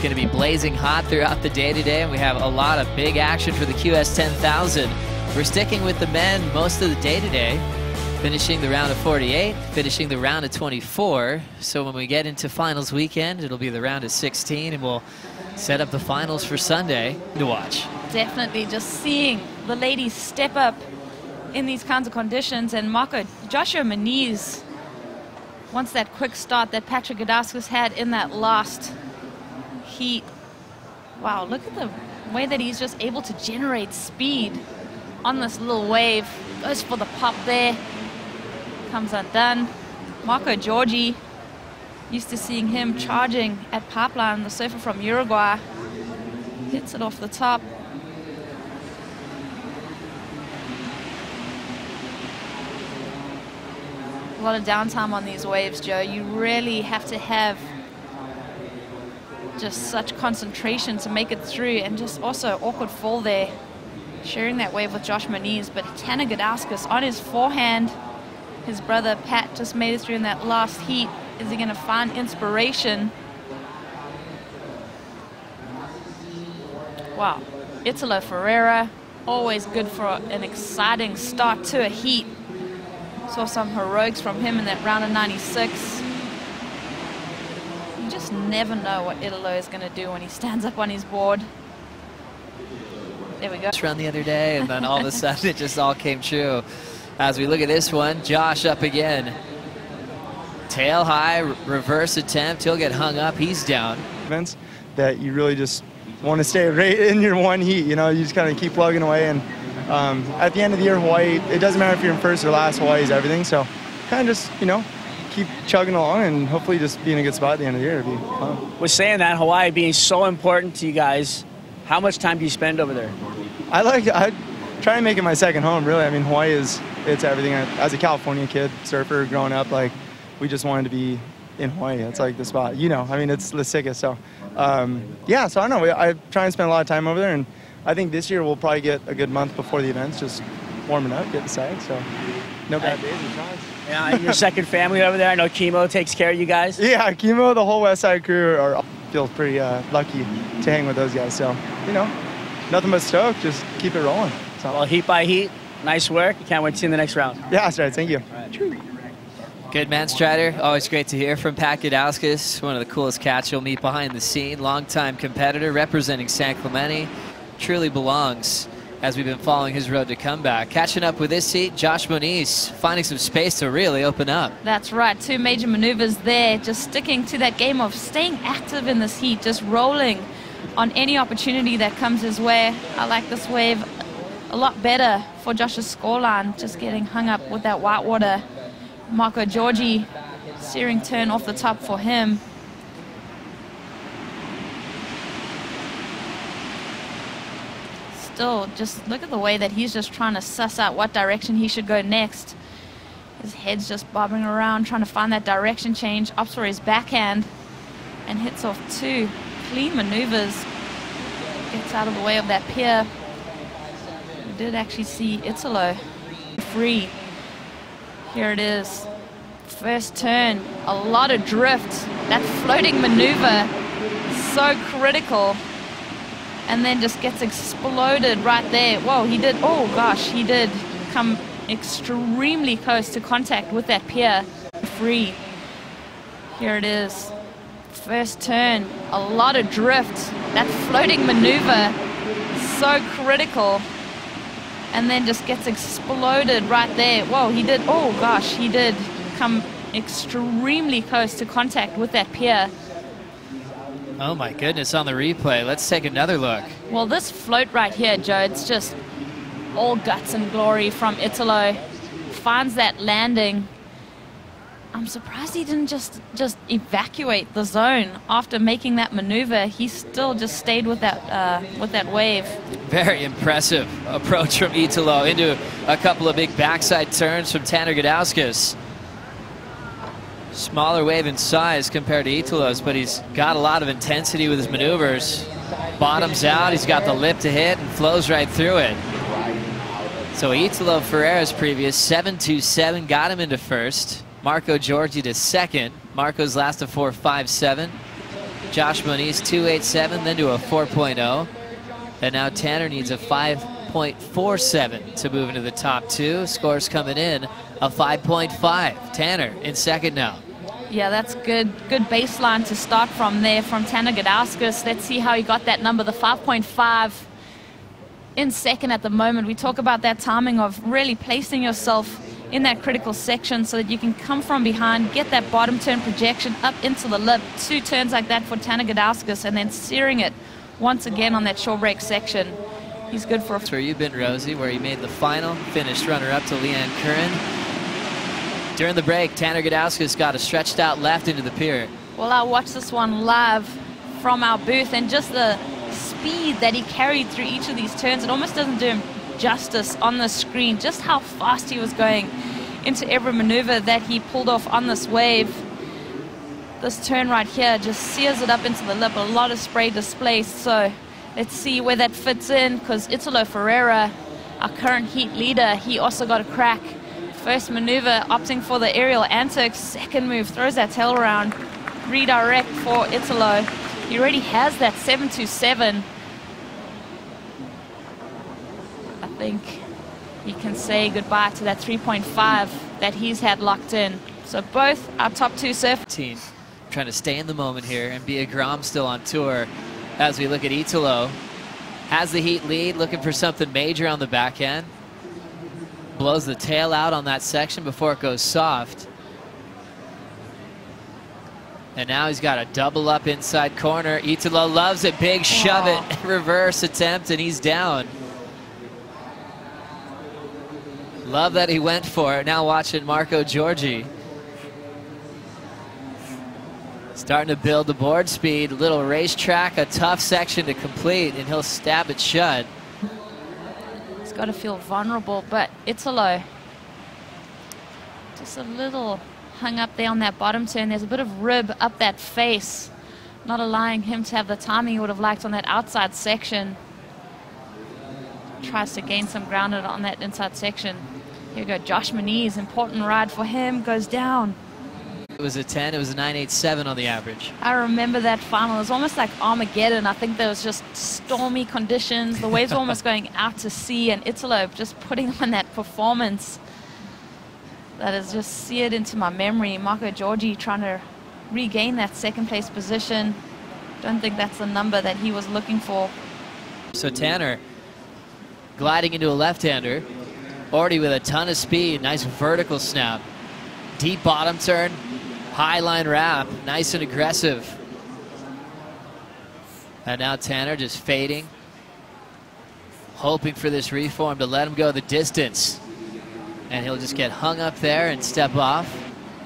going to be blazing hot throughout the day today, and we have a lot of big action for the QS 10,000. We're sticking with the men most of the day today, finishing the round of 48, finishing the round of 24. So when we get into finals weekend, it'll be the round of 16, and we'll set up the finals for Sunday to watch. Definitely just seeing the ladies step up in these kinds of conditions, and Joshua Moniz wants that quick start that Patrick Gudauskas had in that last heat. Wow, look at the way that he's just able to generate speed on this little wave. Goes for the pop there. Comes undone. Giorgi, used to seeing him charging at pipeline, the surfer from Uruguay. Hits it off the top. A lot of downtime on these waves, Joe. You really have to have just such concentration to make it through, and just also awkward fall there, sharing that wave with Josh Moniz. But Tanner Gudauskas on his forehand. His brother Pat just made it through in that last heat. Is he going to find inspiration? Wow, Italo Ferreira, always good for an exciting start to a heat. Saw some heroics from him in that round of 96. You just never know what Italo is going to do when he stands up on his board. There we go. Run the other day, and then all of a sudden it just all came true. As we look at this one, Josh up again. Tail high, reverse attempt. He'll get hung up. He's down. Events that you really just want to stay right in your one heat. You know, you just kind of keep plugging away, and at the end of the year, Hawaii, it doesn't matter if you're in first or last, Hawaii is everything. So kind of just, you know, keep chugging along and hopefully just be in a good spot at the end of the year. It'd be fun. With saying that, Hawaii being so important to you guys, how much time do you spend over there? I try to make it my second home, really. I mean, Hawaii it's everything. As a California kid, surfer, growing up, like, we just wanted to be in Hawaii. It's like the spot, you know. I mean, it's the sickest. So, yeah, so I don't know. I try and spend a lot of time over there, and I think this year we'll probably get a good month before the events, just warming up, getting set. So, no bad days or tries. Yeah, and your second family over there. I know Chemo takes care of you guys. Yeah, Chemo, the whole West Side crew feel pretty lucky to hang with those guys. So, you know, nothing but stoked. Just keep it rolling. So, well, heat by heat, nice work. Can't wait to see you in the next round. Yeah, that's right. Thank you. All right. Good man, Strider. Always great to hear from Pat Gudauskas, one of the coolest cats you'll meet behind the scene. Longtime competitor representing San Clemente. Truly belongs as we've been following his road to comeback. Catching up with this heat, Josh Moniz finding some space to really open up. That's right. Two major maneuvers there, just sticking to that game of staying active in this heat, just rolling on any opportunity that comes his way. I like this wave a lot better for Josh's scoreline, just getting hung up with that whitewater. Giorgi, steering turn off the top for him. Still, just look at the way that he's just trying to suss out what direction he should go next. His head's just bobbing around, trying to find that direction change. Opts for his backhand and hits off two clean maneuvers. Gets out of the way of that pier. We did actually see Italo free. Here it is. First turn, a lot of drift. That floating maneuver, so critical. And then just gets exploded right there. Whoa, he did, oh gosh, he did come extremely close to contact with that pier. Free. Here it is. First turn, a lot of drift. That floating maneuver, so critical. And then just gets exploded right there. Whoa, he did, oh gosh, he did come extremely close to contact with that pier. Oh my goodness, on the replay. Let's take another look. Well, this float right here, Joe, it's just all guts and glory from Italo. Finds that landing. I'm surprised he didn't just evacuate the zone after making that maneuver. He still just stayed with that wave. Very impressive approach from Italo into a couple of big backside turns from Tanner Gudauskas. Smaller wave in size compared to Italo's, but he's got a lot of intensity with his maneuvers. Bottoms out, he's got the lip to hit and flows right through it. So Italo Ferreira's previous 7-2-7 got him into first. Giorgi to second. Marco's last of 4-5-7. Josh Moniz 2.87, then to a 4.0. And now Tanner needs a 5.47 to move into the top two. Scores coming in a 5.5. Tanner in second now. Yeah, that's good baseline to start from there from Tanner Gudauskas. Let's see how he got that number, the 5.5 in second at the moment. We talk about that timing of really placing yourself in that critical section so that you can come from behind, get that bottom turn projection up into the lip. 2 turns like that for Tanner Gudauskas, and then searing it once again on that short break section. He's good for a... That's where you've been, Rosie, where he made the final, finished runner-up to Leanne Curran. During the break, Tanner Gudauskas got a stretched out left into the pier. Well, I watched this one live from our booth, and just the speed that he carried through each of these turns, it almost doesn't do him justice on the screen, just how fast he was going into every maneuver that he pulled off on this wave. This turn right here just sears it up into the lip, a lot of spray displaced. So let's see where that fits in, because Italo Ferreira, our current heat leader, he also got a crack. First maneuver opting for the aerial antics, second move throws that tail around, redirect for Italo. He already has that 727. I think he can say goodbye to that 3.5 that he's had locked in. So both our top 2 surfers. Trying to stay in the moment here and be a Grom still on tour as we look at Italo. Has the heat lead, looking for something major on the back end. Blows the tail out on that section before it goes soft. And now he's got a double up inside corner. Italo loves it, big shove it, reverse attempt, and he's down. Love that he went for it. Now watching Marco Giorgi. Starting to build the board speed, little racetrack, a tough section to complete, and he'll stab it shut. He's got to feel vulnerable, but Italo just a little hung up there on that bottom turn. There's a bit of rib up that face, not allowing him to have the timing he would have liked on that outside section. Tries to gain some ground on that inside section. Here we go, Josh Moniz, important ride for him, goes down. It was a 10, it was a 9.87 on the average. I remember that final. It was almost like Armageddon. I think there was just stormy conditions. The waves were almost going out to sea, and Italo just putting on that performance that has just seared into my memory. Marco Giorgi trying to regain that second place position. Don't think that's the number that he was looking for. So Tanner gliding into a left-hander, already with a ton of speed, nice vertical snap. Deep bottom turn, high line wrap, nice and aggressive. And now Tanner just fading, hoping for this reform to let him go the distance. And he'll just get hung up there and step off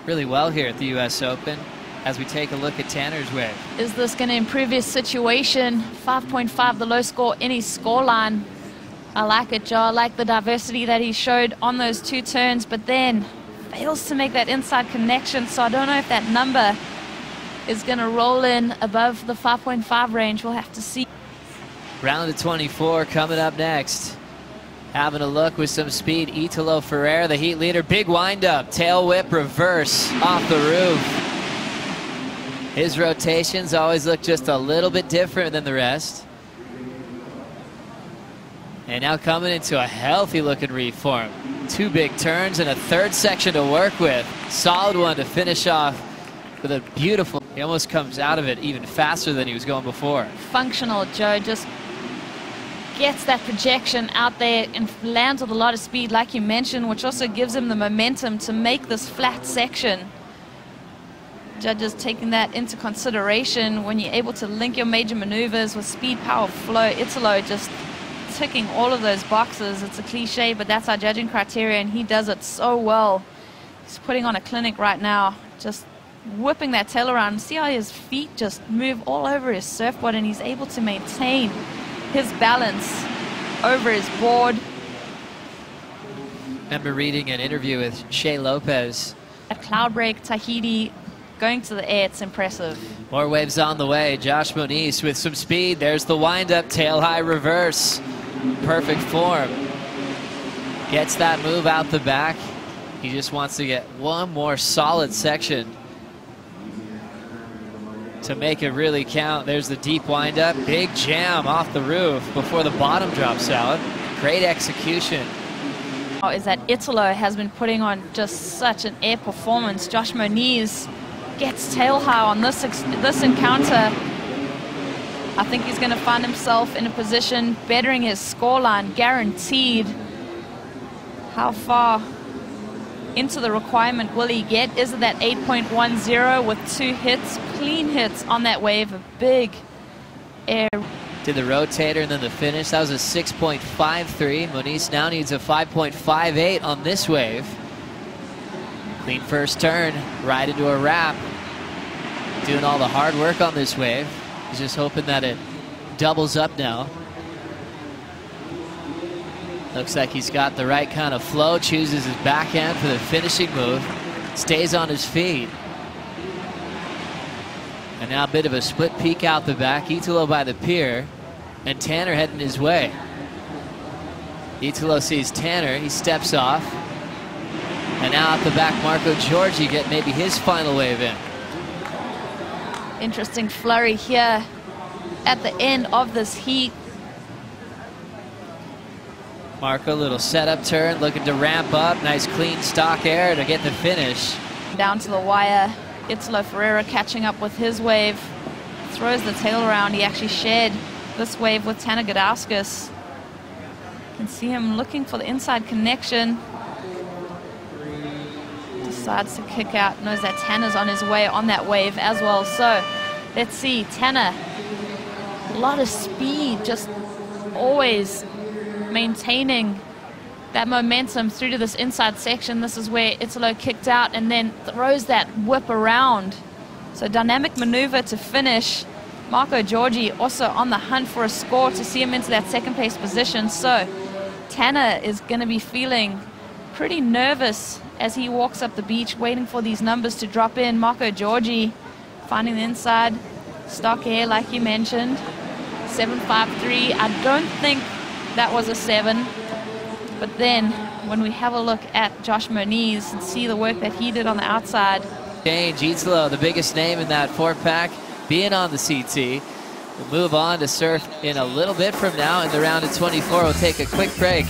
really well here at the US Open as we take a look at Tanner's wave. Is this going to improve his situation? 5.5, the low score in his scoreline. I like it, Joe. I like the diversity that he showed on those 2 turns, but then fails to make that inside connection, so I don't know if that number is going to roll in above the 5.5 range. We'll have to see. Round of 24 coming up next. Having a look with some speed, Italo Ferreira, the heat leader. Big windup, tail whip, reverse off the roof. His rotations always look just a little bit different than the rest. And now coming into a healthy looking reform. 2 big turns and a third section to work with. Solid one to finish off with a beautiful, he almost comes out of it even faster than he was going before. Functional, Joe, just gets that projection out there and lands with a lot of speed, like you mentioned, which also gives him the momentum to make this flat section. Judges taking that into consideration when you're able to link your major maneuvers with speed, power, flow. Italo just ticking all of those boxes. It's a cliche, but that's our judging criteria, and he does it so well. He's putting on a clinic right now, just whipping that tail around. See how his feet just move all over his surfboard, and he's able to maintain his balance over his board. I remember reading an interview with Shea Lopez. At cloud break, Tahiti, going to the air, it's impressive. More waves on the way. Josh Moniz with some speed. There's the wind-up, tail-high reverse. Perfect form. Gets that move out the back. He just wants to get one more solid section to make it really count. There's the deep windup, big jam off the roof before the bottom drops out. Great execution. Is that Italo has been putting on just such an air performance. Josh Moniz gets tail high on this encounter. I think he's going to find himself in a position bettering his scoreline, guaranteed. How far into the requirement will he get? Is it that 8.10 with 2 hits, clean hits on that wave? A big air. Did the rotator and then the finish. That was a 6.53. Moniz now needs a 5.58 on this wave. Clean first turn, right into a wrap. Doing all the hard work on this wave. He's just hoping that it doubles up now. Looks like he's got the right kind of flow, chooses his backhand for the finishing move, stays on his feet. And now a bit of a split peek out the back. Italo by the pier, and Tanner heading his way. Italo sees Tanner, he steps off. And now out the back, Giorgi get maybe his final wave in. Interesting flurry here at the end of this heat. Marco, little setup turn, looking to ramp up. Nice clean stock air to get the finish. Down to the wire. Italo Ferreira catching up with his wave. Throws the tail around. He actually shared this wave with Tanner Gudauskas. You can see him looking for the inside connection. Decides to kick out. Knows that Tanner's on his way on that wave as well. So let's see. Tanner, a lot of speed, just always maintaining that momentum through to this inside section. This is where Italo kicked out and then throws that whip around. So dynamic maneuver to finish. Giorgi also on the hunt for a score to see him into that second place position. So Tanner is going to be feeling pretty nervous as he walks up the beach, waiting for these numbers to drop in. Giorgi finding the inside stock air, like you mentioned. 7.53. I don't think that was a 7. But then when we have a look at Josh Moniz and see the work that he did on the outside. Change, Italo, the biggest name in that 4-pack, being on the CT. We'll move on to surf in a little bit from now in the round of 24. We'll take a quick break.